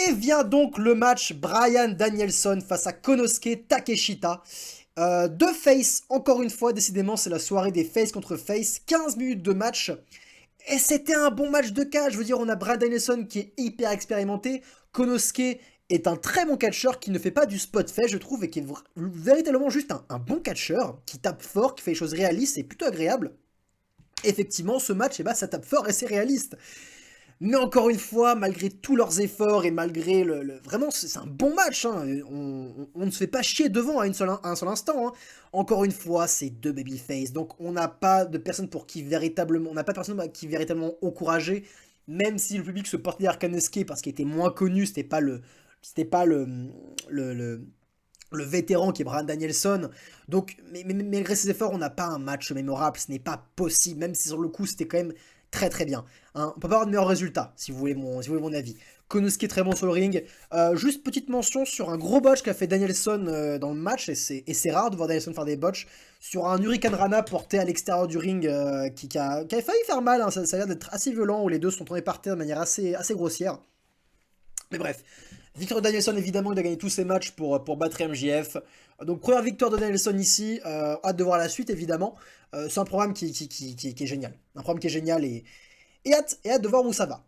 Et vient donc le match Bryan Danielson face à Konosuke Takeshita. Deux face, encore une fois, décidément c'est la soirée des face contre face, 15 minutes de match. Et c'était un bon match de cage, je veux dire on a Bryan Danielson qui est hyper expérimenté, Konosuke est un très bon catcheur qui ne fait pas du spot fait je trouve et qui est véritablement juste un bon catcheur, qui tape fort, qui fait des choses réalistes, c'est plutôt agréable. Effectivement ce match, eh ben, ça tape fort et c'est réaliste. Mais encore une fois, malgré tous leurs efforts et malgré vraiment, c'est un bon match. Hein. On ne se fait pas chier devant à un seul instant. Hein. Encore une fois, c'est deux babyface. Donc on n'a pas de personne pour qui véritablement, on n'a pas de personne qui véritablement encouragé. Même si le public se portait derrière Kanesuke parce qu'il était moins connu, c'était pas le vétéran qui est Bryan Danielson. Donc, mais malgré ses efforts, on n'a pas un match mémorable. Ce n'est pas possible. Même si sur le coup, c'était quand même très très bien. Hein. On peut pas avoir de meilleurs résultats, si vous voulez mon avis. Konosuke est très bon sur le ring. Juste petite mention sur un gros botch qu'a fait Danielson dans le match, et c'est rare de voir Danielson faire des botches, sur un Hurricane Rana porté à l'extérieur du ring qui a failli faire mal. Hein. Ça a l'air d'être assez violent, où les deux sont tournés par terre de manière assez grossière. Mais bref, victoire de Danielson, évidemment, il a gagné tous ses matchs pour battre MJF. Donc première victoire de Danielson ici, hâte de voir la suite, évidemment. C'est un programme qui est génial. Un programme qui est génial et hâte de voir où ça va.